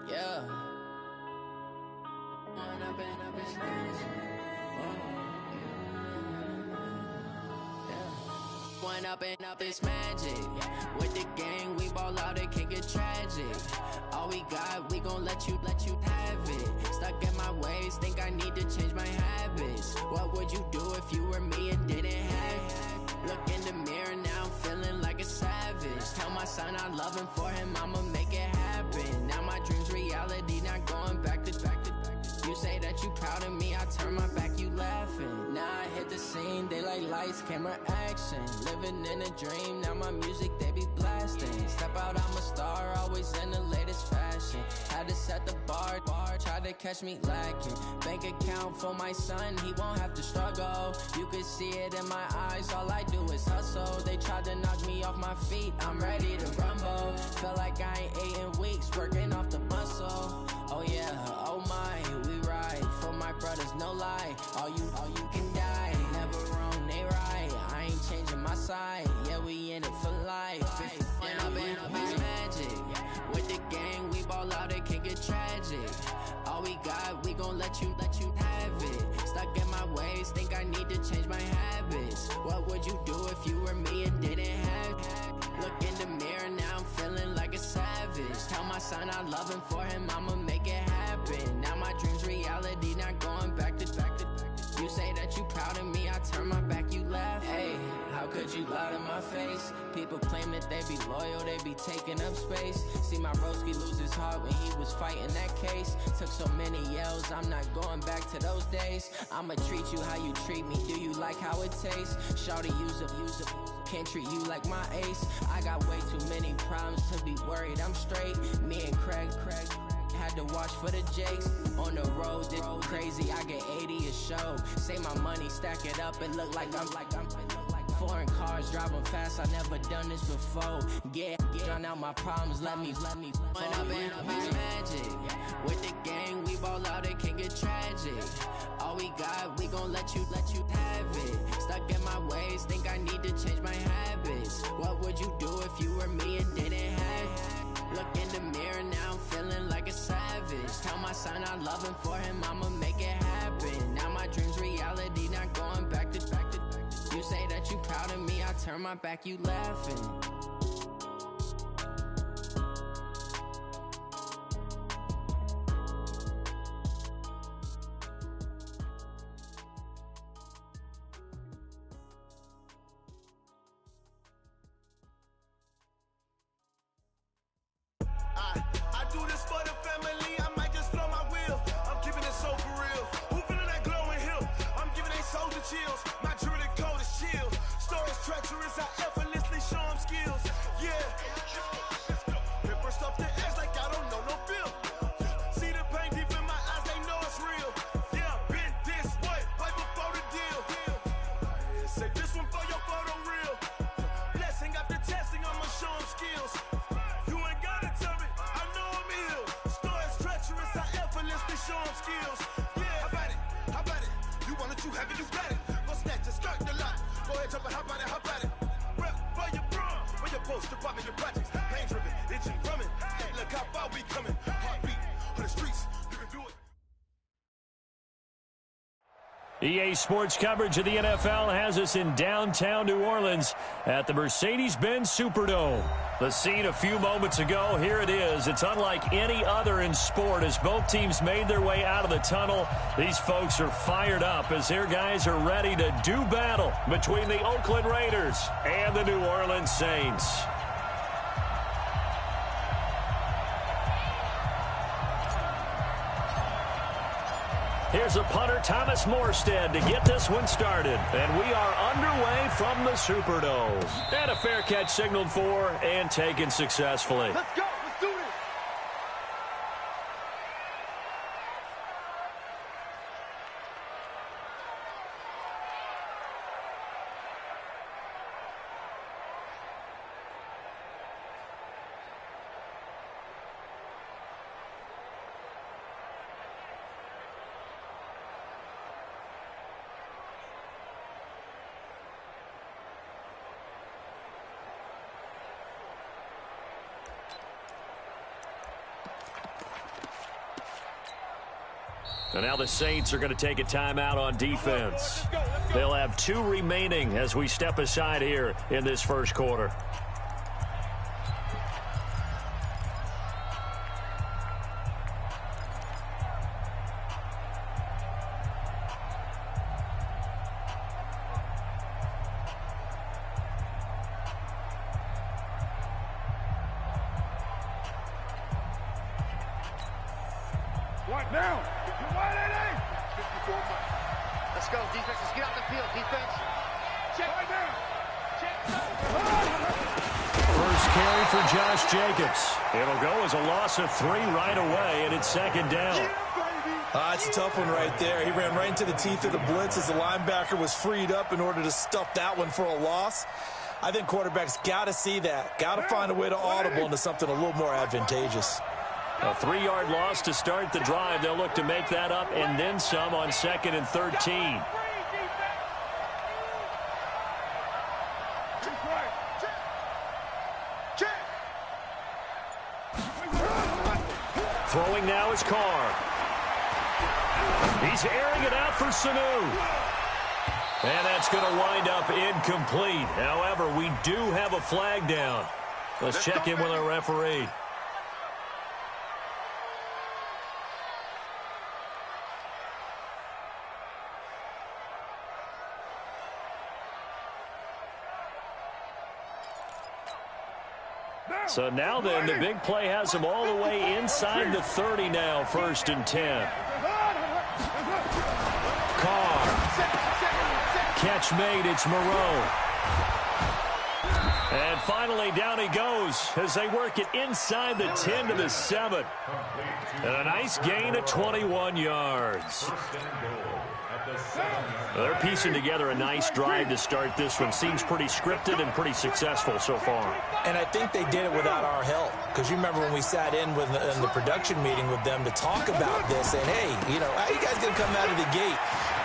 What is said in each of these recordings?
Yeah. One up and up is magic. One up and up is magic. With the gang, we ball out, it can get tragic. All we got, we gon' let you have it. Stuck in my ways, think I need to change my habits. What would you do if you were me and didn't have it? Look in the mirror, now I'm feeling like a savage. Tell my son I love him, for him I'ma make it happen. Now my dream's reality, not going back to. You say that you proud of me, I turn my back, you laughing. Now I hit the scene, they like lights, camera, action. Living in a dream, now my music, they be blasting. Step out, I'm a star, always in the latest fashion. Had to set the bar, try to catch me lacking. Bank account for my son, he won't have to struggle. You can see it in my eyes, all I do is hustle. They tried to knock me off my feet, I'm ready to rumble. Felt like I ain't ate in weeks, working off the muscle. Oh yeah, oh my, we ride for my brothers, no lie. All you can die, never wrong, they right. I ain't changing my side, yeah, we in it for life. When up and up is magic. With the gang, we ball out, it can get tragic. All we got, we gon' let you have it. Stuck in my ways, think I need to change my habits. What would you do if you were me and didn't have it? Look in the mirror, now I'm feeling like a savage. Tell my son I love him, for him I'ma make it happen. Now my dream's reality, not going back to. You say that you proud of me, I turn my back, you laugh. Hey, how could you lie to my face? People claim that they be loyal, they be taking up space. See my broski lose his heart when he was fighting that case. Took so many yells, I'm not going back to those days. I'ma treat you how you treat me, do you like how it tastes? Shawty, use up, can't treat you like my ace. I got way too many problems to be worried, I'm straight. Me and Craig had to watch for the Jakes. On the road, this crazy, I get 80 a show. Say my money, stack it up, and look like I'm foreign cars, driving fast, I never done this before. Get drown out my problems, let me One up and up is magic. With the gang, we ball out, it can get tragic. All we got, we gon' let you have it. Stuck in my ways, think I need to change my habits. What would you do if you were me and didn't have it? Look in the mirror, now I'm feeling like a savage. Tell my son I love him, for him I'ma make it happen. Now my dream's reality, not going back to. You say that you proud of me, I turn my back, you laughing. I do this for the family, I might just blow my wheel. I'm keeping it so for real. Who feeling that glowing hill? I'm giving they soldier chills. My jewelry cold is chill. Stories treacherous, I effortlessly show them skills. Yeah. Paper stuff the edge like I don't know no feel. See the pain deep in my eyes, they know it's real. Yeah, been this way, right before the deal. Say this one for your photo reel. Blessing after testing, I'ma show them skills. You ain't gotta tell me, I know I'm ill. Stories treacherous, I effortlessly show them skills. Yeah, how about it? How about it? You want it, you have it, you got it. Go snatch it, skirt the lot. Go ahead, jump it, how about it, how about it? Rep for your bro, for your poster, popping your projects. Pain driven, itching, drumming. Hey, look how far we coming. Heartbeat on the streets, you can do it. EA Sports coverage of the NFL has us in downtown New Orleans at the Mercedes-Benz Superdome. The scene a few moments ago, here it is. It's unlike any other in sport as both teams made their way out of the tunnel. These folks are fired up as their guys are ready to do battle between the Oakland Raiders and the New Orleans Saints. Here's a punter, Thomas Morstead, to get this one started. And we are underway from the Superdome. And a fair catch signaled for and taken successfully. Let's go, let's do this. And now the Saints are going to take a timeout on defense. They'll have 2 remaining as we step aside here in this first quarter. Right now. Let's go, defense. Let's get out the field, defense. Check. Right now. Check. First carry for Josh Jacobs. It'll go as a loss of 3 right away, and it's second down. It's a tough one right there. He ran right into the teeth of the blitz as the linebacker was freed up in order to stuff that one for a loss. I think quarterbacks got to see that. Got to find a way to audible into something a little more advantageous. A 3-yard loss to start the drive. They'll look to make that up and then some on 2nd and 13. Throwing now is Carr. He's airing it out for Sanu. And that's going to wind up incomplete. However, we do have a flag down. Let's check in with our referee. So now then, the big play has them all the way inside the 30 now, 1st and 10. Carr. Catch made, it's Moreau. And finally, down he goes as they work it inside the 10 to the 7. And a nice gain of 21 yards. They're piecing together a nice drive to start this one. Seems pretty scripted and pretty successful so far. And I think they did it without our help. Because you remember when we sat in the production meeting with them to talk about this, and hey, you know, how you guys going to come out of the gate?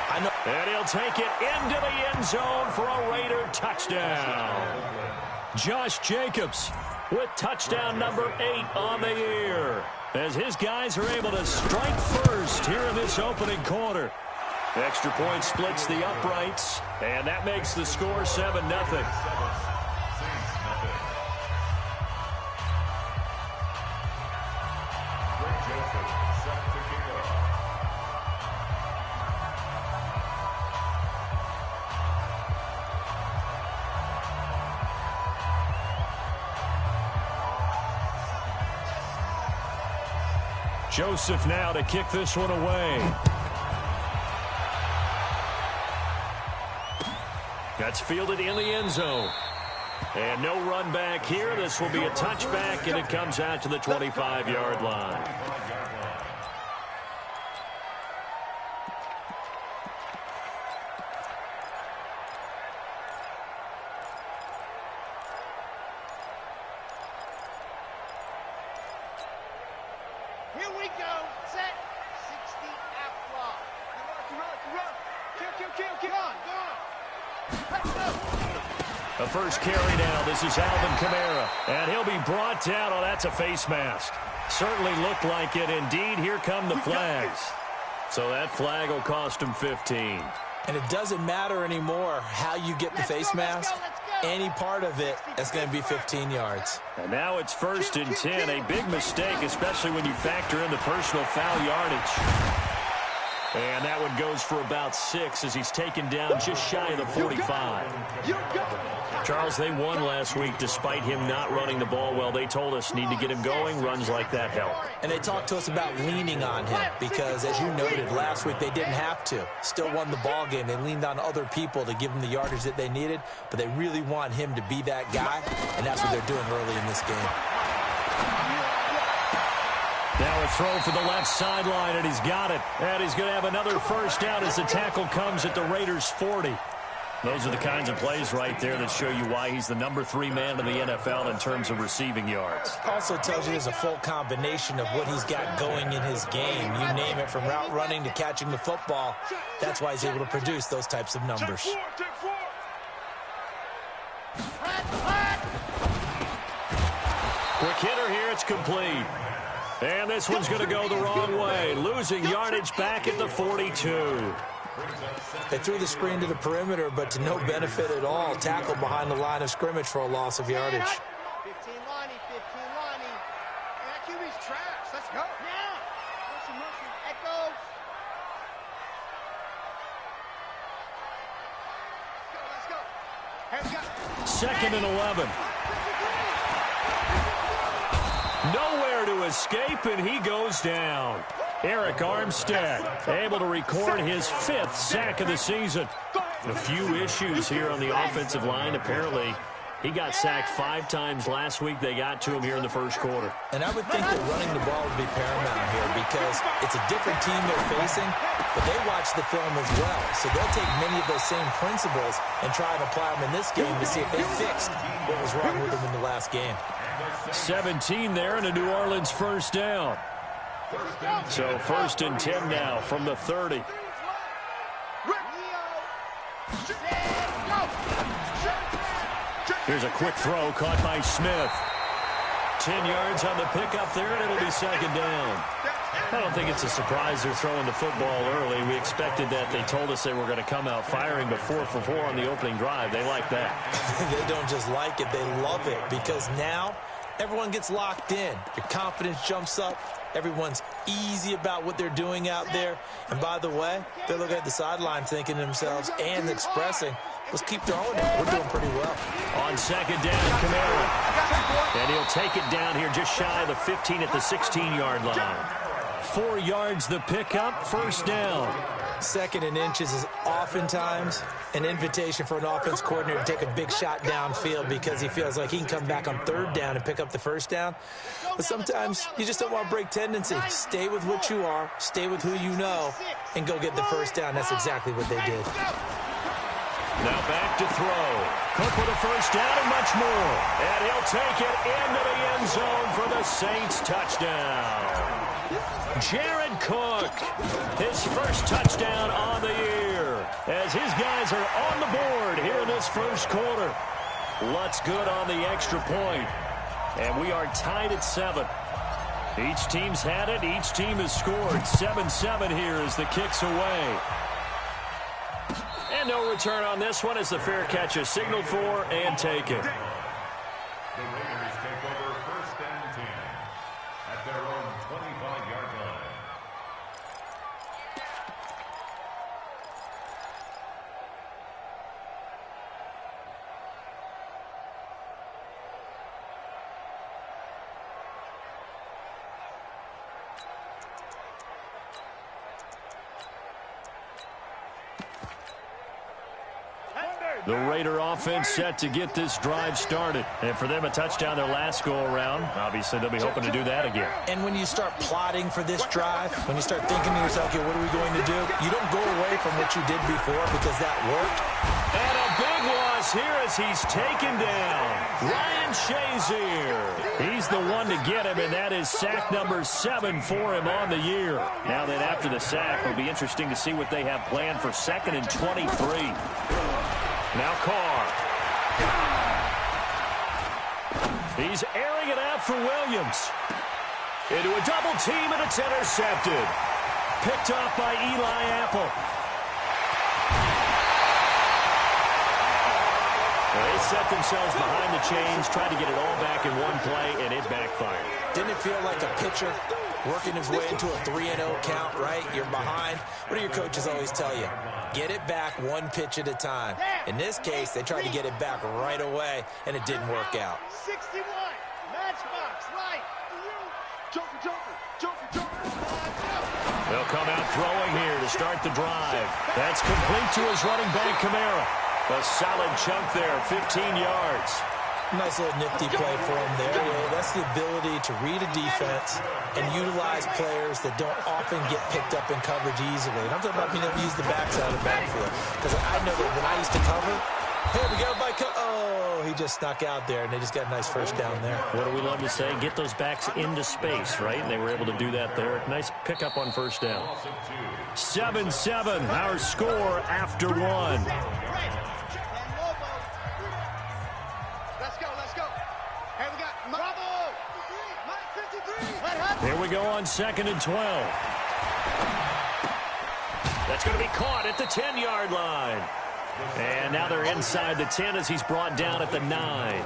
I know. And he'll take it into the end zone for a Raider touchdown. Josh Jacobs with touchdown number 8 on the year, as his guys are able to strike first here in this opening quarter. Extra point splits the uprights, and that makes the score 7-0. Joseph now to kick this one away. That's fielded in the end zone. And no run back here. This will be a touchback, and it comes out to the 25-yard line. Here we go. Set. 60 out block. Run. Kill. On. The first carry now. This is Alvin Kamara. And he'll be brought down. Oh, that's a face mask. Certainly looked like it. Indeed, here come the flags. So that flag will cost him 15. And it doesn't matter anymore how you get the face mask. Any part of it is going to be 15 yards. And now it's 1st and 10. A big mistake, especially when you factor in the personal foul yardage. And that one goes for about 6 as he's taken down just shy of the 45. Charles, they won last week despite him not running the ball well. They told us need to get him going. Runs like that help. And they talked to us about leaning on him because, as you noted, last week they didn't have to. Still won the ball game. They leaned on other people to give them the yardage that they needed, but they really want him to be that guy, and that's what they're doing early in this game. Now a throw for the left sideline, and he's got it. And he's going to have another first down as the tackle comes at the Raiders' 40. Those are the kinds of plays right there that show you why he's the number 3 man in the NFL in terms of receiving yards. Also tells you there's a full combination of what he's got going in his game. You name it, from route running to catching the football. That's why he's able to produce those types of numbers. Quick hitter here, it's complete. And this one's going to go the wrong way. Losing yardage back at the 42. They threw the screen to the perimeter, but to no benefit at all. Tackled behind the line of scrimmage for a loss of yardage. 15 Lonnie, 15 Lonnie. That QB's trash. Let's go. Now. Motion. Echo. Let's go. Hands up. 2nd and 11. Nowhere to escape, and he goes down. Eric Armstead able to record his 5th sack of the season. A few issues here on the offensive line. Apparently, he got sacked 5 times last week. They got to him here in the first quarter. And I would think that running the ball would be paramount here because it's a different team they're facing, but they watch the film as well. So they'll take many of those same principles and try and apply them in this game to see if they fixed what was wrong with them in the last game. 17 there and a New Orleans first down. So 1st and 10 now from the 30. Here's a quick throw caught by Smith. 10 yards on the pickup there, and it'll be 2nd down. I don't think it's a surprise they're throwing the football early. We expected that. They told us they were going to come out firing, but 4 for 4 on the opening drive. They like that. They don't just like it, they love it, because now everyone gets locked in. Your confidence jumps up. Everyone's easy about what they're doing out there. And by the way, they look at the sideline thinking to themselves and expressing, let's keep throwing it. We're doing pretty well. On 2nd down, Kamara. And he'll take it down here just shy of the 15 at the 16-yard line. 4 yards the pickup, 1st down. 2nd and inches is oftentimes an invitation for an offense coordinator to take a big shot downfield because he feels like he can come back on 3rd down and pick up the 1st down. But sometimes you just don't want to break tendency. Stay with what you are, stay with who you know, and go get the 1st down. That's exactly what they did. Now back to throw. Cook with a 1st down and much more. And he'll take it into the end zone for the Saints touchdown. Jared Cook, his 1st touchdown on the year, as his guys are on the board here in this 1st quarter. Lutz good on the extra point, and we are tied at 7. Each team's had it. Each team has scored. 7-7 here as the kick's away. And no return on this one as the fair catch is signaled for and taken. The Raiders take over 1st and 10 at their own 25-yard line. The Raider offense set to get this drive started. And for them, a touchdown their last go-around. Obviously, they'll be hoping to do that again. And when you start plotting for this drive, when you start thinking to yourself, okay, what are we going to do? You don't go away from what you did before because that worked. And a big loss here as he's taken down. Ryan Shazier. He's the one to get him, and that is sack number 7 for him on the year. Now then, after the sack, it'll be interesting to see what they have planned for 2nd and 23. Now Carr. He's airing it out for Williams. Into a double team, and it's intercepted. Picked off by Eli Apple. They set themselves behind the chains, tried to get it all back in one play, and it backfired. Didn't it feel like a pitcher working his way into a 3-0 count, right? You're behind. What do your coaches always tell you? Get it back one pitch at a time. In this case, they tried to get it back right away, and it didn't work out. 61, matchbox, right. Joker. They'll come out throwing here to start the drive. That's complete to his running back, Kamara. A solid chunk there, 15 yards. Nice little nifty play for him there. Yeah, that's the ability to read a defense and utilize players that don't often get picked up in coverage easily. And I'm talking about being able to use the backside of the backfield. Because I know that when I used to cover, hey, we got a bike. Oh, he just snuck out there, and they just got a nice 1st down there. What do we love to say? Get those backs into space, right? And they were able to do that there. Nice pickup on 1st down. 7-7, our score after 1. Let's go. Hey, we got Bravo. 53. What happened? Here we go on 2nd and 12. That's going to be caught at the 10-yard line. And now they're inside the 10 as he's brought down at the 9.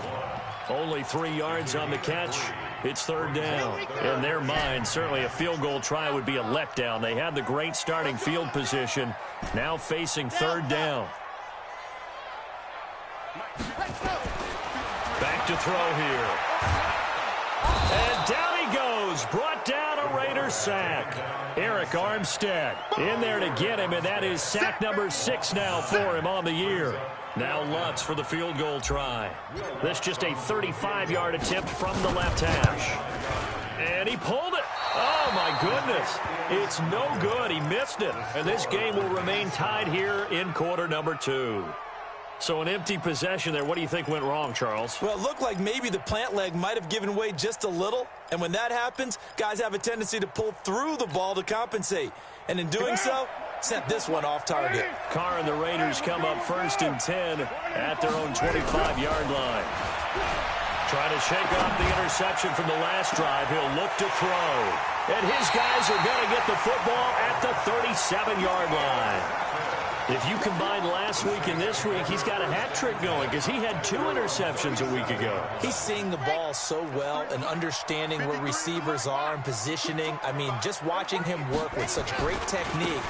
Only 3 yards on the catch. It's 3rd down. In their mind, certainly a field goal try would be a letdown. They had the great starting field position. Now facing 3rd down. Back to throw here. And down he goes. Brought down a Raider sack. Eric Armstead in there to get him, and that is sack number 6 now for him on the year. Now Lutz for the field goal try. This just a 35-yard attempt from the left hash. And he pulled it. Oh, my goodness. It's no good. He missed it. And this game will remain tied here in quarter number 2. So an empty possession there. What do you think went wrong, Charles? Well, it looked like maybe the plant leg might have given way just a little. And when that happens, guys have a tendency to pull through the ball to compensate. And in doing so, sent this one off target. Carr and the Raiders come up 1st and 10 at their own 25-yard line. Trying to shake off the interception from the last drive. He'll look to throw. And his guys are going to get the football at the 37-yard line. If you combine last week and this week, he's got a hat trick going because he had 2 interceptions a week ago. He's seeing the ball so well and understanding where receivers are and positioning. I mean, just watching him work with such great technique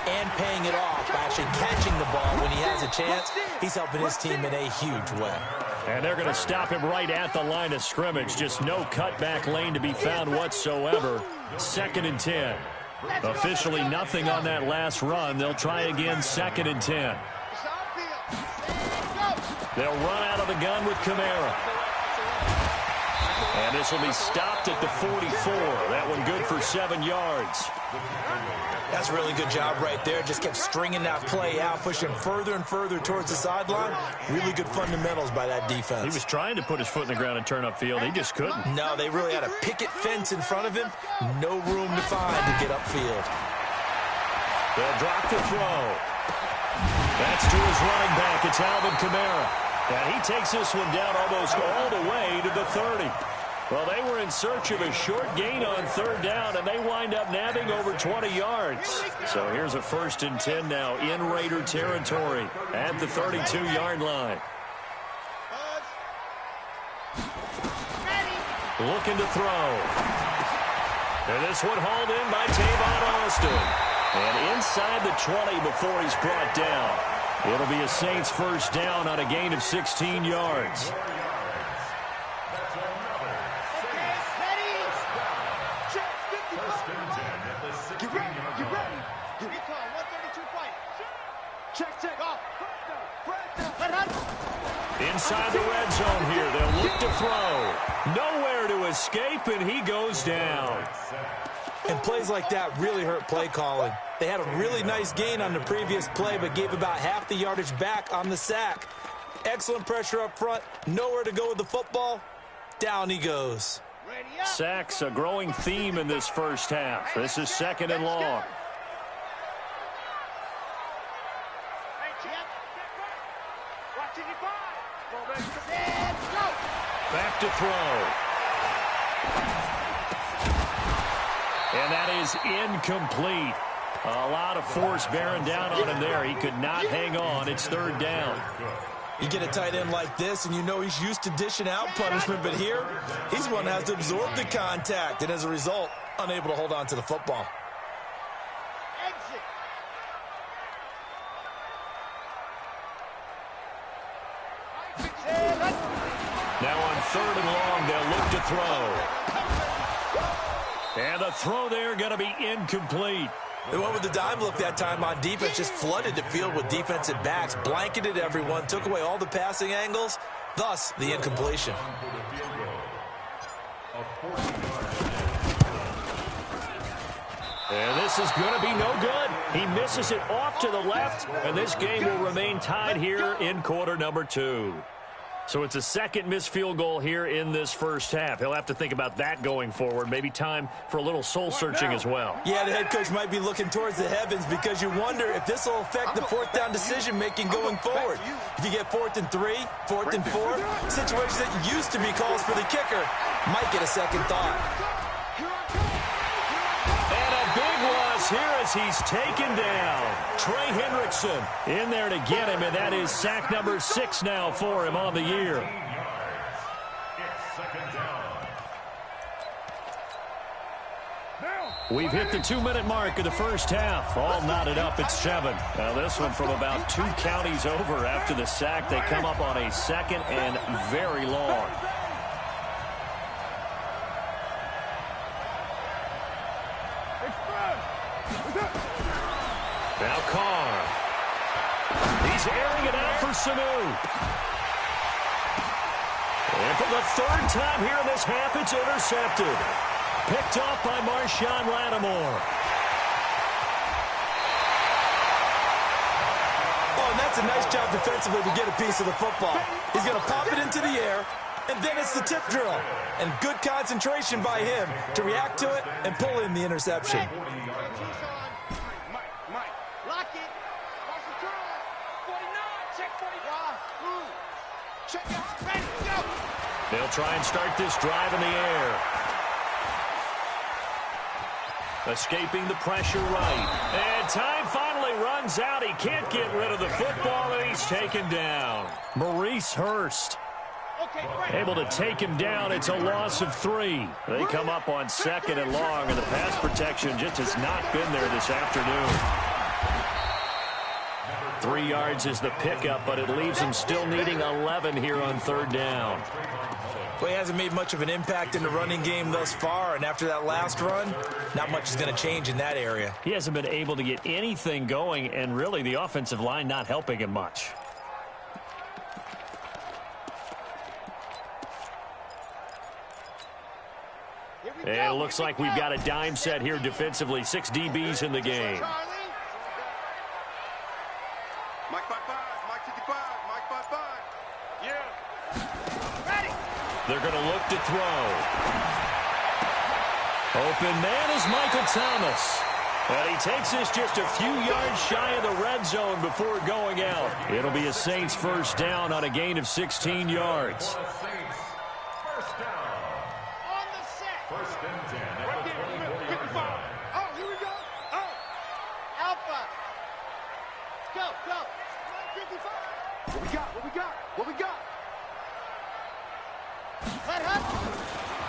and paying it off by actually catching the ball when he has a chance, he's helping his team in a huge way. And they're going to stop him right at the line of scrimmage. Just no cutback lane to be found whatsoever. 2nd and 10. Officially nothing on that last run. They'll try again 2nd and 10. They'll run out of the gun with Kamara. And this will be stopped at the 44. That one good for 7 yards. That's a really good job right there. Just kept stringing that play out, pushing further and further towards the sideline. Really good fundamentals by that defense. He was trying to put his foot in the ground and turn upfield. He just couldn't. No, they really had a picket fence in front of him. No room to find to get upfield. They'll drop the throw. That's to his running back. It's Alvin Kamara. And he takes this one down almost all the way to the 30. Well, they were in search of a short gain on 3rd down, and they wind up nabbing over 20 yards. So here's a 1st and 10 now in Raider territory at the 32-yard line. Looking to throw. And this one hauled in by Tavon Austin. And inside the 20 before he's brought down. It'll be a Saints 1st down on a gain of 16 yards. Inside the red zone here. They'll look to throw. Nowhere to escape, and he goes down. And plays like that really hurt play calling. They had a really nice gain on the previous play, but gave about half the yardage back on the sack. Excellent pressure up front. Nowhere to go with the football. Down he goes. Sacks, a growing theme in this first half. This is 2nd and long. Back to throw. And that is incomplete. A lot of force bearing down on him there. He could not hang on. It's 3rd down. You get a tight end like this, and you know he's used to dishing out punishment, but here, he's one that has to absorb the contact, and as a result, unable to hold on to the football. Now on 3rd and long, they'll look to throw. And the throw there going to be incomplete. They went with the dime look that time on defense, just flooded the field with defensive backs, blanketed everyone, took away all the passing angles, thus the incompletion. And this is going to be no good. He misses it off to the left, and this game will remain tied here in quarter number 2. So it's a 2nd missed field goal here in this first half. He'll have to think about that going forward. Maybe time for a little soul-searching as well. Yeah, the head coach might be looking towards the heavens because you wonder if this will affect the 4th down decision-making going forward. If you get 4th and 3, 4th and 4, situations that used to be calls for the kicker might get a second thought. is here as he's taken down. Trey Hendrickson in there to get him, and that is sack number 6 now for him on the year. It's second down. We've hit the 2-minute mark of the first half. All knotted up at 7. Now this one from about 2 counties over after the sack. They come up on a second and very long. Now Carr. He's airing it out for Sanu. And for the 3rd time here in this half, it's intercepted. Picked off by Marshawn Lattimore. Oh, and that's a nice job defensively to get a piece of the football. He's going to pop it into the air, and then it's the tip drill. And good concentration by him to react to it and pull in the interception. Mike, lock it. Watch the drill. 49, check 49. Check it out. Ready, go. They'll try and start this drive in the air. Escaping the pressure right. And time finally runs out. He can't get rid of the football, and he's taken down. Maurice Hurst able to take him down. It's a loss of 3. They come up on 2nd and long, and the pass protection just has not been there this afternoon. 3 yards is the pickup, but it leaves him still needing 11 here on 3rd down. Well, he hasn't made much of an impact in the running game thus far, and after that last run, not much is going to change in that area. He hasn't been able to get anything going, and really the offensive line not helping him much. And it looks like we've got a dime set here defensively. 6 DBs in the game. Mike 5-5, Mike 55, Mike 5-5. Yeah. Ready. They're going to look to throw. Open man is Michael Thomas. And he takes this just a few yards shy of the red zone before going out. It'll be a Saints 1st down on a gain of 16 yards. First down. On the set. 1st and 10 at Right the there, 24 55. line. Oh, here we go. Oh. Alpha. Go, go. 55. What we got? What we got? What we got?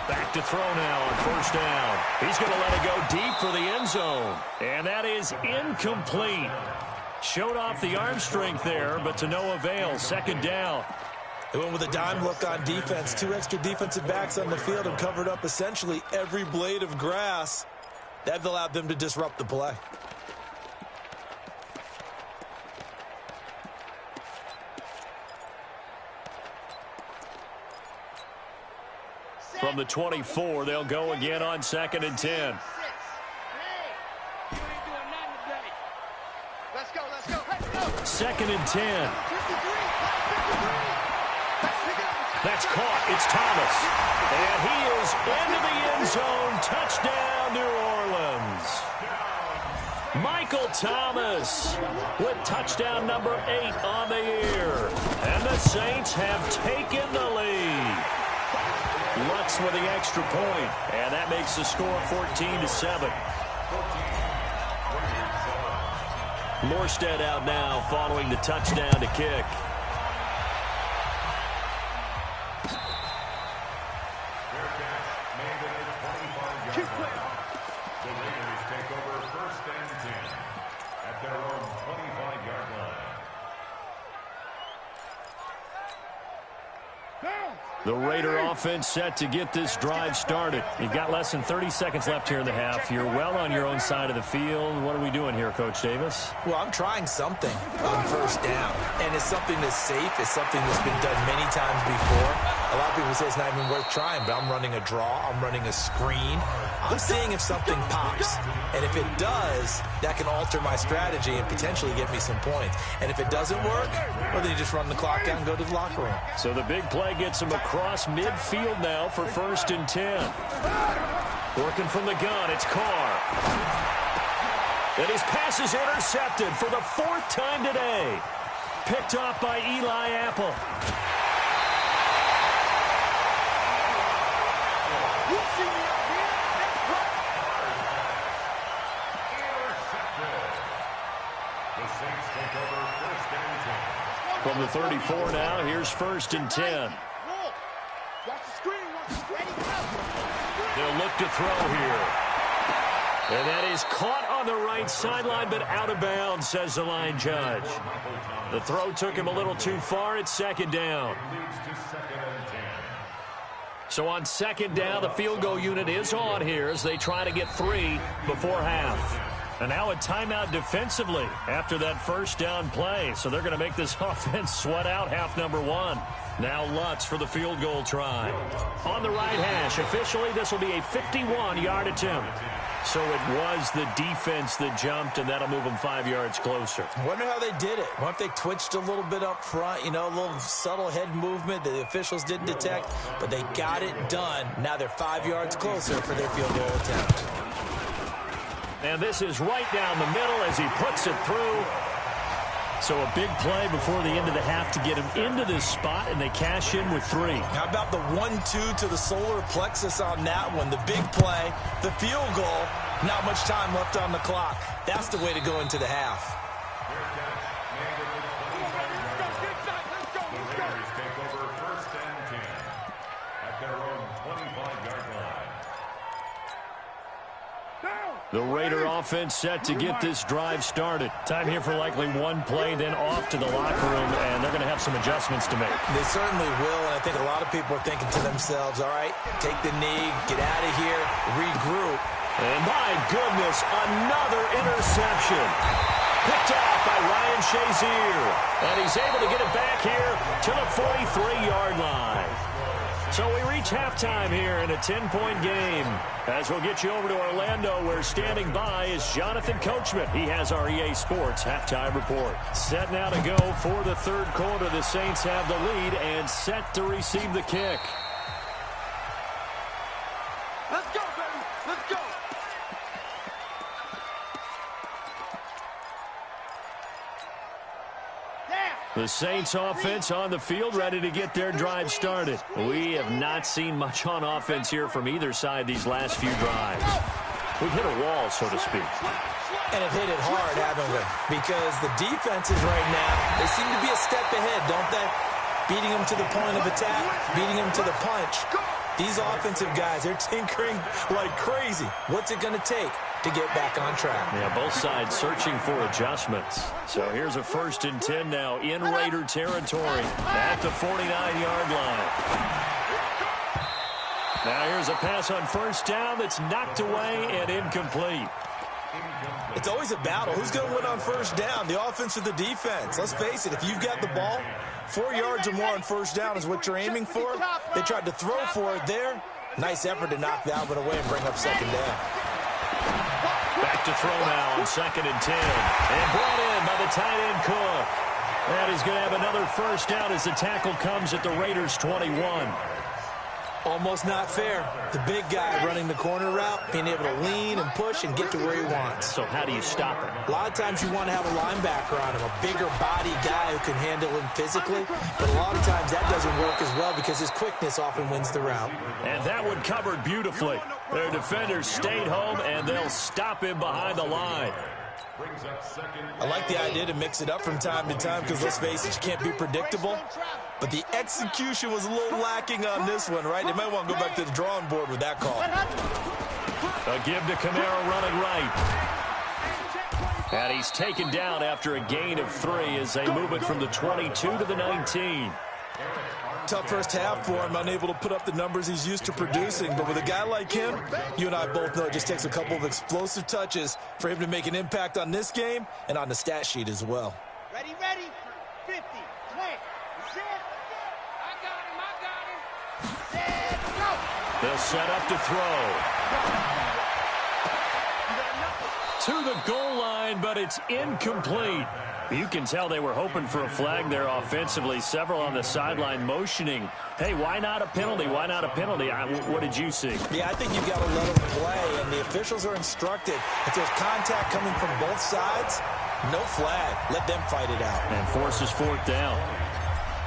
Back to throw now on 1st down. He's going to let it go deep for the end zone. And that is incomplete. Showed off the arm strength there, but to no avail. 2nd down. They went with a dime look on defense. 2 extra defensive backs on the field and covered up essentially every blade of grass. That allowed them to disrupt the play. From the 24, they'll go again on 2nd and 10. Hey, you ain't doing nothing today. Let's go, let's go. Let's go. 2nd and 10. 53. That's caught. It's Thomas. And he is into the end zone. Touchdown, New Orleans. Michael Thomas with touchdown number 8 on the year. And the Saints have taken the lead. Lutz with the extra point, and that makes the score 14-7. Morstead out now following the touchdown to kick. Fair catch made at the 25-yard line. The Raiders take over 1st and 10 at their own 25-yard line. The Raider offense set to get this drive started. You've got less than 30 seconds left here in the half. You're well on your own side of the field. What are we doing here, Coach Davis? Well, I'm trying something on 1st down, and it's something that's safe. It's something that's been done many times before. A lot of people say it's not even worth trying, but I'm running a draw. I'm running a screen. I'm seeing if something pops, and if it does, that can alter my strategy and potentially get me some points. And if it doesn't work, well, then you just run the clock down and go to the locker room. So the big play gets him across midfield now for 1st and 10. Working from the gun, it's Carr. And his pass is intercepted for the 4th time today. Picked off by Eli Apple. from the 34 now. Here's 1st and 10. They'll look to throw here. And that is caught on the right sideline, but out of bounds, says the line judge. The throw took him a little too far. It's 2nd down. So on 2nd down, the field goal unit is on here as they try to get 3 before half. And now a timeout defensively after that 1st down play. So they're going to make this offense sweat out half number 1. Now Lutz for the field goal try. On the right hash, officially this will be a 51-yard attempt. So it was the defense that jumped, and that'll move them 5 yards closer. Wonder how they did it. Wonder if they twitched a little bit up front, a little subtle head movement that the officials didn't detect, but they got it done. Now they're 5 yards closer for their field goal attempt. And this is right down the middle as he puts it through. So a big play before the end of the half to get him into this spot, and they cash in with 3. How about the 1-2 to the solar plexus on that one? The big play, the field goal, not much time left on the clock. That's the way to go into the half. The Raiders take over 1st and 10 at their own 25-yard line. The Raider offense set to get this drive started. Time here for likely one play, then off to the locker room, and they're going to have some adjustments to make. They certainly will, and I think a lot of people are thinking to themselves, all right, take the knee, get out of here, regroup. And my goodness, another interception. Picked off by Ryan Shazier. And he's able to get it back here to the 43-yard line. So we reach halftime here in a 10-point game. As we'll get you over to Orlando, where standing by is Jonathan Coachman. He has our EA Sports halftime report. Set now to go for the 3rd quarter. The Saints have the lead and set to receive the kick. Let's go, baby. Let's go. The Saints offense on the field, ready to get their drive started. We have not seen much on offense here from either side these last few drives. We've hit a wall, so to speak. And have hit it hard, haven't we? Because the defenses right now, they seem to be a step ahead, don't they? Beating them to the point of attack, beating them to the punch. These offensive guys, they're tinkering like crazy. What's it going to take to get back on track? Yeah, both sides searching for adjustments. So here's a 1st and 10 now in Raider territory at the 49-yard line. Now here's a pass on 1st down that's knocked away and incomplete. It's always a battle. Who's going to win on 1st down, the offense or the defense? Let's face it, if you've got the ball, 4 yards or more on 1st down is what you're aiming for. They tried to throw for it there. Nice effort to knock that one away and bring up 2nd down. Back to throw now on 2nd and 10. And brought in by the tight end Cook. And he's going to have another 1st down as the tackle comes at the Raiders' 21. Almost not fair. The big guy running the corner route, being able to lean and push and get to where he wants. So how do you stop it? A lot of times you want to have a linebacker on him, a bigger body guy who can handle him physically. But a lot of times that doesn't work as well because his quickness often wins the route. And that one covered beautifully. Their defenders stayed home, and they'll stop him behind the line. I like the idea to mix it up from time to time because, let's face it, you can't be predictable. But the execution was a little lacking on this one, right? They might want to go back to the drawing board with that call. A give to Kamara running right. And he's taken down after a gain of 3 as they move it from the 22 to the 19. Tough first half for him, unable to put up the numbers he's used to producing. But with a guy like him, you and I both know it just takes a couple of explosive touches for him to make an impact on this game and on the stat sheet as well. Ready, 50, 20, set, I got him, set, go. They'll set up to throw. To the goal line, but it's incomplete. You can tell they were hoping for a flag there offensively. Several on the sideline motioning, hey, why not a penalty? Why not a penalty? What did you see? Yeah, I think you've got to let them play, and the officials are instructed. If there's contact coming from both sides, no flag. Let them fight it out. And forces 4th down.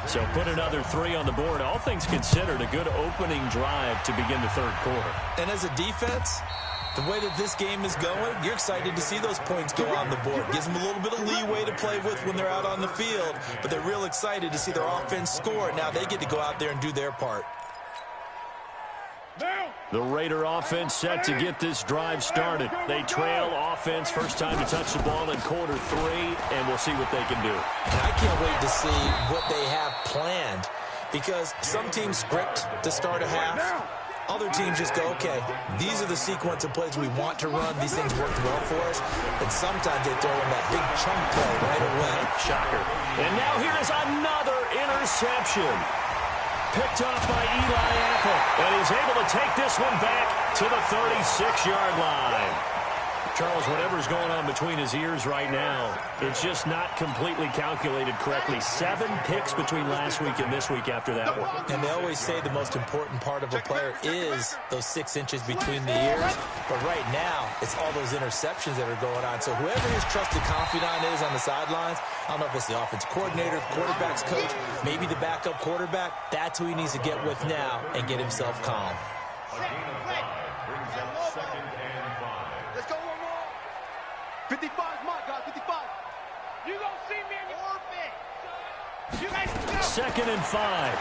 So put another 3 on the board. All things considered, a good opening drive to begin the 3rd quarter. And as a defense, The way that this game is going, you're excited to see those points go on the board. Gives them a little bit of leeway to play with when they're out on the field, but they're real excited to see their offense score. Now they get to go out there and do their part. The Raider offense set to get this drive started. They trail offense, first time to touch the ball in quarter 3, and we'll see what they can do. And I can't wait to see what they have planned, because some teams script to start a half. Other teams just go, okay, these are the sequence of plays we want to run. These things worked well for us. And sometimes they throw in that big chunk play right away. Shocker. And now here is another interception. Picked off by Eli Apple. And he's able to take this one back to the 36-yard line. Charles, whatever's going on between his ears right now, it's just not completely calculated correctly. 7 picks between last week and this week after that one. And they always say the most important part of a player is those 6 inches between the ears. But right now, it's all those interceptions that are going on. So whoever his trusted confidant is on the sidelines, I don't know if it's the offense coordinator, the quarterback's coach, maybe the backup quarterback, that's who he needs to get with now and get himself calm. Let's go one more. 55 is mine, guys. 55. You gonna see me in your orbit. You guys go. 2nd and 5.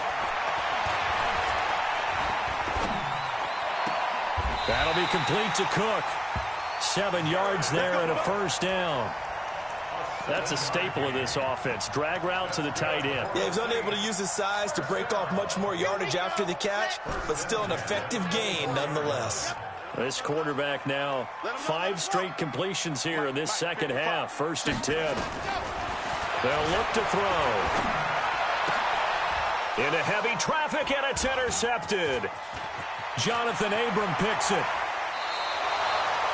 That'll be complete to Cook. 7 yards there and a first down. That's a staple of this offense. Drag route to the tight end. Yeah, he was unable to use his size to break off much more yardage after the catch, but still an effective gain nonetheless. This quarterback now 5 straight completions here in this second half. 1st and 10. They'll look to throw. Into heavy traffic, and it's intercepted. Jonathan Abram picks it.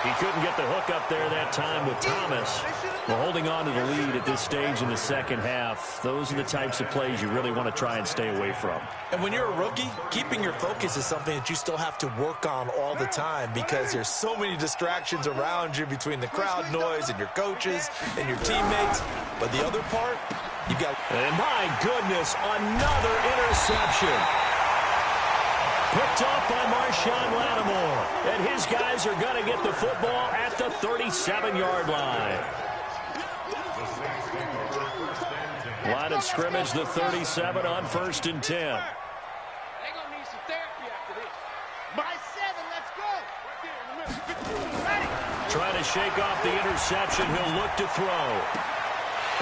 He couldn't get the hook up there that time with Thomas. Well, holding on to the lead at this stage in the second half, those are the types of plays you really want to try and stay away from. And when you're a rookie, keeping your focus is something that you still have to work on all the time, because there's so many distractions around you between the crowd noise and your coaches and your teammates. But the other part, you got... And my goodness, another interception. Picked off by Marshawn Lattimore. And his guys are going to get the football at the 37-yard line. Line of scrimmage, the 37 on 1st and 10. They're gonna need some therapy after this. By 7, let's go. Right there in the middle. Ready. Trying to shake off the interception. He'll look to throw.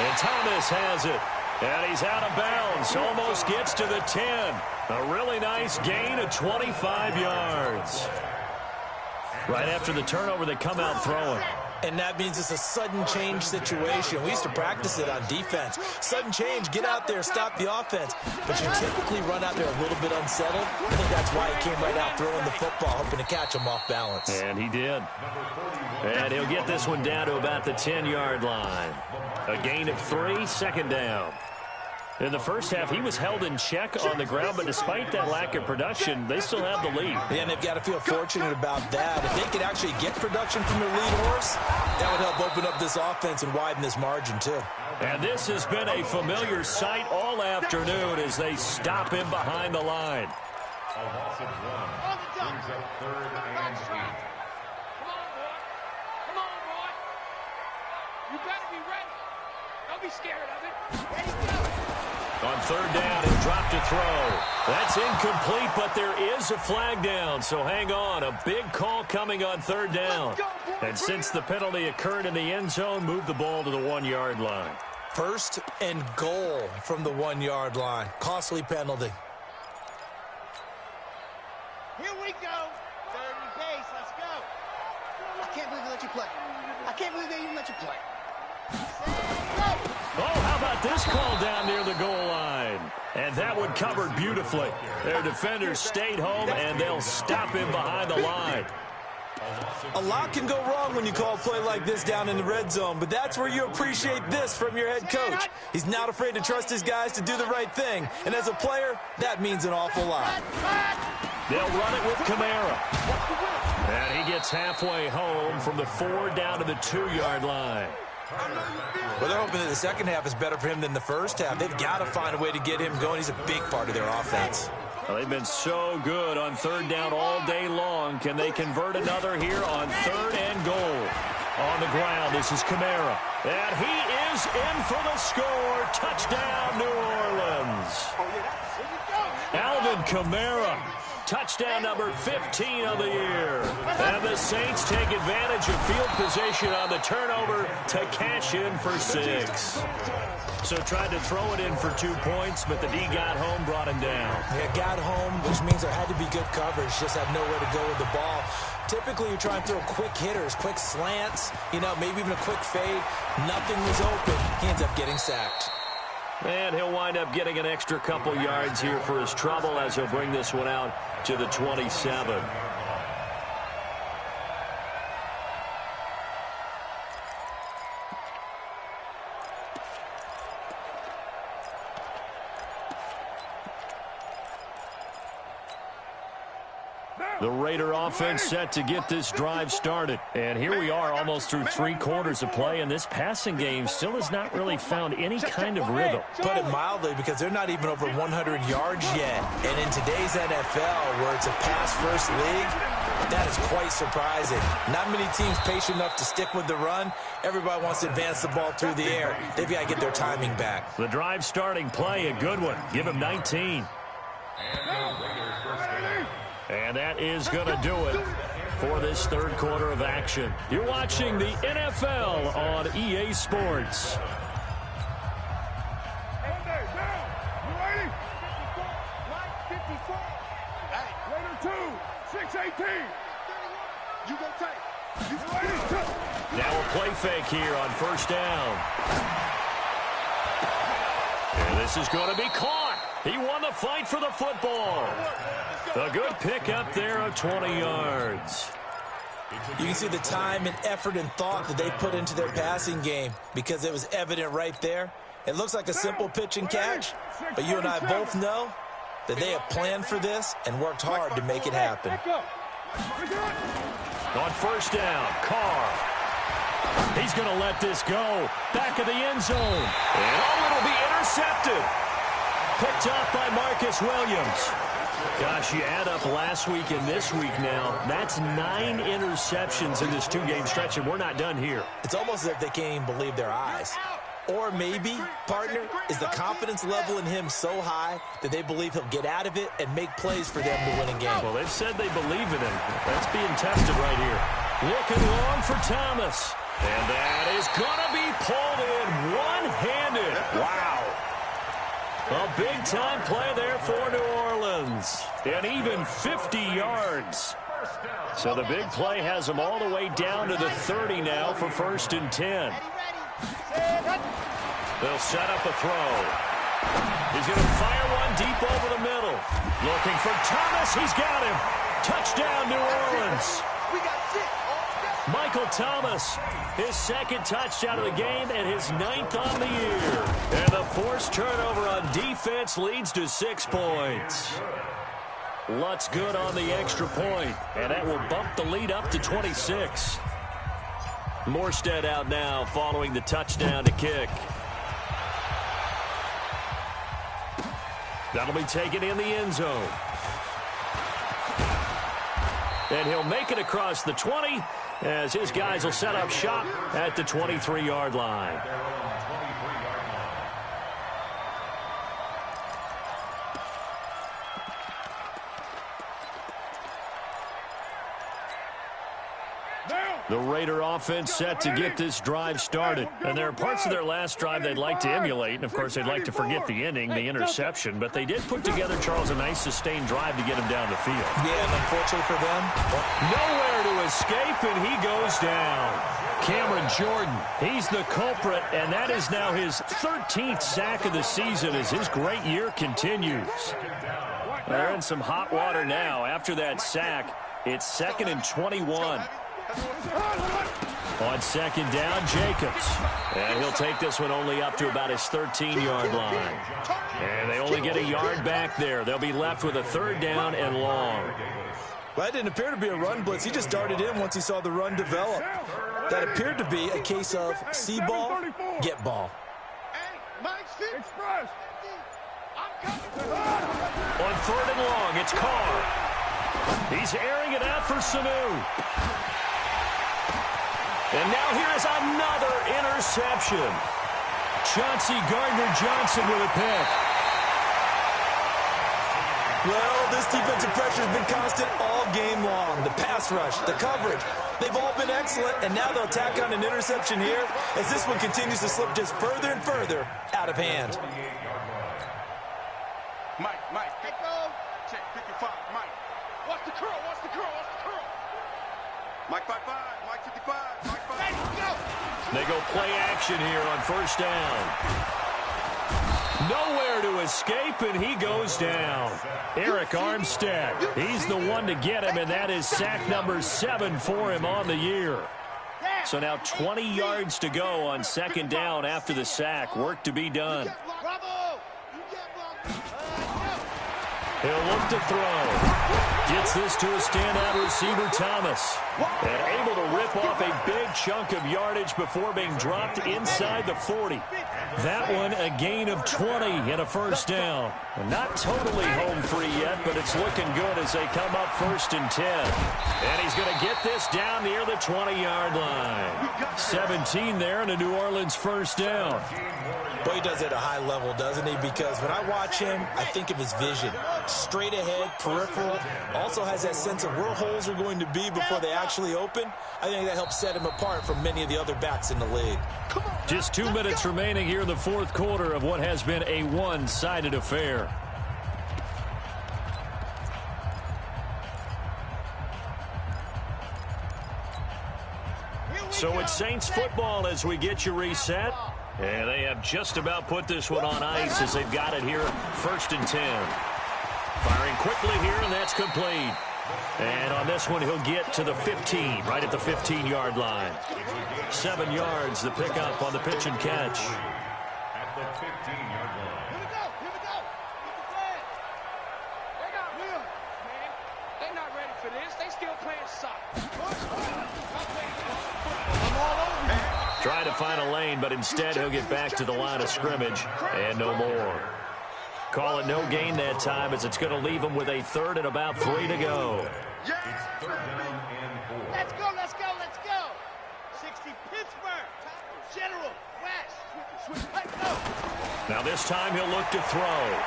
And Thomas has it. And he's out of bounds. Almost gets to the 10. A really nice gain of 25 yards. Right after the turnover, they come out throwing. And that means it's a sudden change situation. We used to practice it on defense. Sudden change, get out there, stop the offense. But you typically run out there a little bit unsettled. I think that's why he came right out throwing the football, hoping to catch him off balance. And he did. And he'll get this one down to about the 10-yard line. A gain of 3, 2nd down. In the first half, he was held in check on the ground, but despite that lack of production, they still have the lead. Yeah, and they've got to feel fortunate about that. If they could actually get production from their lead horse, that would help open up this offense and widen this margin, too. And this has been a familiar sight all afternoon as they stop him behind the line. A loss of 1 brings up 3rd and 8. Come on, boy. You better be ready. Don't be scared of it. Ready, go. On 3rd down, he'll drop to throw. That's incomplete, but there is a flag down, so hang on. A big call coming on 3rd down. And since the penalty occurred in the end zone, move the ball to the 1-yard line. 1st and goal from the 1-yard line. Costly penalty. Here we go. 30 pace. Let's go. I can't believe they let you play. I can't believe they even let you play. Oh, how about this call down near the goal line? And that one covered beautifully. Their defenders stayed home, and they'll stop him behind the line. A lot can go wrong when you call a play like this down in the red zone, but that's where you appreciate this from your head coach. He's not afraid to trust his guys to do the right thing, and as a player, that means an awful lot. They'll run it with Kamara. And he gets halfway home from the 4 down to the 2-yard line. Well, they're hoping that the second half is better for him than the first half. They've got to find a way to get him going. He's a big part of their offense. Well, they've been so good on third down all day long. Can they convert another here on third and goal? On the ground, this is Kamara. And he is in for the score. Touchdown, New Orleans. Alvin Kamara. Touchdown number 15 of the year. And the Saints take advantage of field position on the turnover to cash in for 6. So tried to throw it in for 2 points, but the D got home, brought him down. Yeah, got home, which means there had to be good coverage. Just had nowhere to go with the ball. Typically, you try and throw quick hitters, quick slants, maybe even a quick fade. Nothing was open. He ends up getting sacked. And he'll wind up getting an extra couple yards here for his trouble as he'll bring this one out to the 27. The Raider offense set to get this drive started. And here we are almost through 3 quarters of play, and this passing game still has not really found any kind of rhythm. Put it mildly, because they're not even over 100 yards yet. And in today's NFL, where it's a pass-first league, that is quite surprising. Not many teams patient enough to stick with the run. Everybody wants to advance the ball through the air. They've got to get their timing back. The drive starting play, a good one. Give him 19. And that is going to do it for this third quarter of action. You're watching the NFL on EA Sports. Now a play fake here on first down. And this is going to be caught. He won the fight for the football. A good pick up there of 20 yards. You can see the time and effort and thought that they put into their passing game, because it was evident right there. It looks like a simple pitch and catch, but you and I both know that they have planned for this and worked hard to make it happen. On first down, Carr. He's going to let this go. Back of the end zone. And it'll be intercepted. Picked off by Marcus Williams. Gosh, you add up last week and this week now, that's 9 interceptions in this 2-game stretch, and we're not done here. It's almost as if they can't even believe their eyes. Or maybe, partner, is the confidence level in him so high that they believe he'll get out of it and make plays for them to win a game. Well, they've said they believe in him. That's being tested right here. Looking long for Thomas. And that is going to be pulled in one-handed. Wow. A big-time play there for New Orleans. And even 50 yards. So the big play has them all the way down to the 30 now for 1st and 10. They'll set up a throw. He's going to fire one deep over the middle. Looking for Thomas. He's got him. Touchdown, New Orleans. Michael Thomas, his 2nd touchdown of the game and his 9th on the year. And the forced turnover on defense leads to 6 points. Lutz good on the extra point, and that will bump the lead up to 26. Morstead out now following the touchdown to kick. That'll be taken in the end zone. And he'll make it across the 20 as his guys will set up shop at the 23-yard line. The Raider offense set to get this drive started. And there are parts of their last drive they'd like to emulate. And, of course, they'd like to forget the ending, the interception. But they did put together, Charles, a nice sustained drive to get him down the field. Yeah, and unfortunately for them, nowhere to escape, and he goes down. Cameron Jordan, he's the culprit, and that is now his 13th sack of the season as his great year continues. They're in some hot water now. After that sack, it's 2nd and 21. On 2nd down, Jacobs. And he'll take this one only up to about his 13-yard line. And they only get a yard back there. They'll be left with a 3rd down and long. Well, that didn't appear to be a run blitz. He just darted in once he saw the run develop. That appeared to be a case of see ball, get ball. Hey, Mike, express. I'm On 3rd and long, it's Carr. He's airing it out for Sanu. And now here's another interception. Chauncey Gardner-Johnson with a pick. Well, this defensive pressure has been constant all game long. The pass rush, the coverage, they've all been excellent, and now they'll tack on an interception here as this one continues to slip just further and further out of hand. Mike, hey, go. Check, 55, Mike. Watch the curl. Mike 55, Mike 55, Mike 5. Ready, go. They go play action here on 1st down. Nowhere to escape, and he goes down. Eric Armstead, he's the one to get him, and that is sack number 7 for him on the year. So now 20 yards to go on 2nd down after the sack. Work to be done. He'll look to throw. Gets this to a standout receiver, Thomas. And able to rip off a big chunk of yardage before being dropped inside the 40. That one a gain of 20 and a 1st down. Not totally home free yet, but it's looking good as they come up 1st and 10. And he's going to get this down near the 20-yard line. 17 there and a New Orleans 1st down. Boy, he does it at a high level, doesn't he? Because when I watch him, I think of his vision. Straight ahead, peripheral. Also has that sense of where holes are going to be before they actually open. I think that helps set him apart from many of the other backs in the league. Just 2 minutes remaining here in the 4th quarter of what has been a one-sided affair. So it's Saints football as we get you reset. And they have just about put this one on ice as they've got it here, 1st and 10. Firing quickly here, and that's complete. And on this one, he'll get to the 15, right at the 15-yard line. 7 yards, the pickup on the pitch and catch. At the 15-yard line. Here we go. Get the flag. They got real, man. They're not ready for this. They still playing soccer. I'm all over here. Trying to find a lane, but instead he'll get back to the line of scrimmage and no more. Call it no gain that time as it's going to leave him with a 3rd and about 3 to go. It's 3rd down and 4. Let's go. 60 Pittsburgh. General West. Switch. Let's go. Now this time he'll look to throw.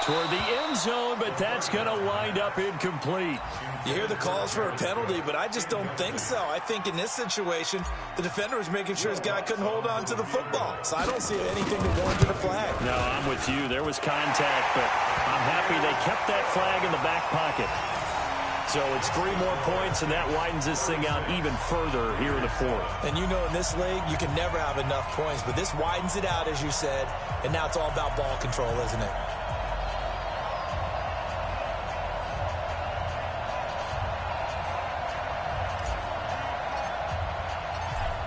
Toward the end zone, but that's going to wind up incomplete. You hear the calls for a penalty, but I just don't think so. I think in this situation, the defender was making sure his guy couldn't hold on to the football. So I don't see anything to warrant a flag. No, I'm with you. There was contact, but I'm happy they kept that flag in the back pocket. So it's 3 more points, and that widens this thing out even further here in the 4th. And you know in this league, you can never have enough points, but this widens it out, as you said, and now it's all about ball control, isn't it?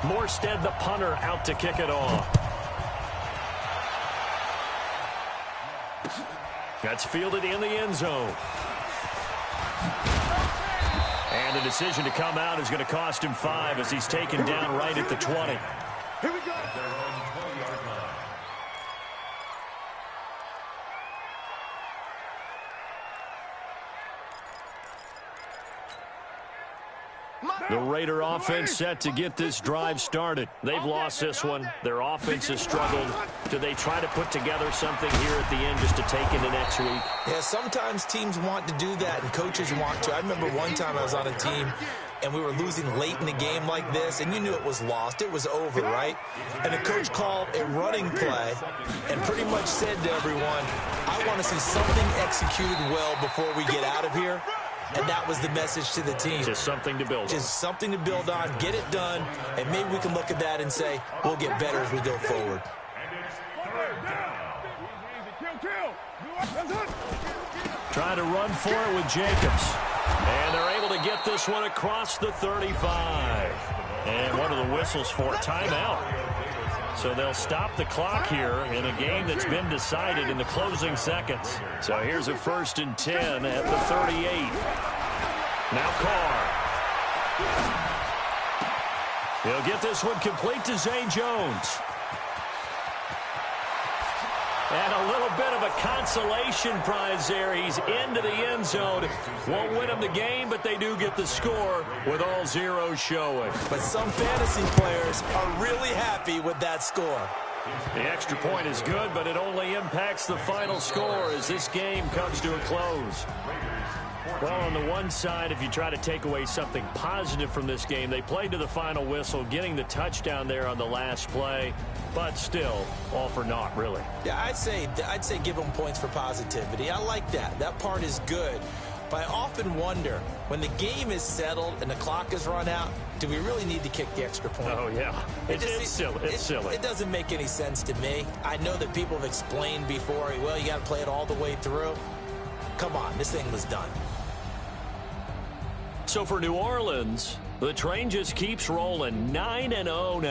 Morstead, the punter, out to kick it off. That's fielded in the end zone. And the decision to come out is going to cost him 5 as he's taken down right at the 20. Here we go. Their own 20-yard line. The Raider offense set to get this drive started. They've lost this one. Their offense has struggled. Do they try to put together something here at the end just to take into next week? Yeah, sometimes teams want to do that and coaches want to. I remember one time I was on a team and we were losing late in the game like this, and you knew it was lost. It was over, right? And the coach called a running play and pretty much said to everyone, I want to see something executed well before we get out of here. And that was the message to the team. Just something to build on. Just something to build on, get it done, and maybe we can look at that and say, we'll get better as we go forward. And it's 3rd down. Trying to run for it with Jacobs. And they're able to get this one across the 35. And one of the whistles for timeout. So they'll stop the clock here in a game that's been decided in the closing seconds. So here's a 1st and 10 at the 38. Now Carr. He'll get this one complete to Zay Jones. And a little bit of a consolation prize there. He's into the end zone. Won't win them the game, but they do get the score with all zeros showing. But some fantasy players are really happy with that score. The extra point is good, but it only impacts the final score as this game comes to a close. Well, on the one side, if you try to take away something positive from this game, they played to the final whistle, getting the touchdown there on the last play, but still, all for naught, really. Yeah, I'd say give them points for positivity. I like that. That part is good. But I often wonder, when the game is settled and the clock is run out, do we really need to kick the extra point? Oh, yeah. It's silly. It's silly. It doesn't make any sense to me. I know that people have explained before, well, you got to play it all the way through. Come on, this thing was done. So for New Orleans, the train just keeps rolling. 9-0 now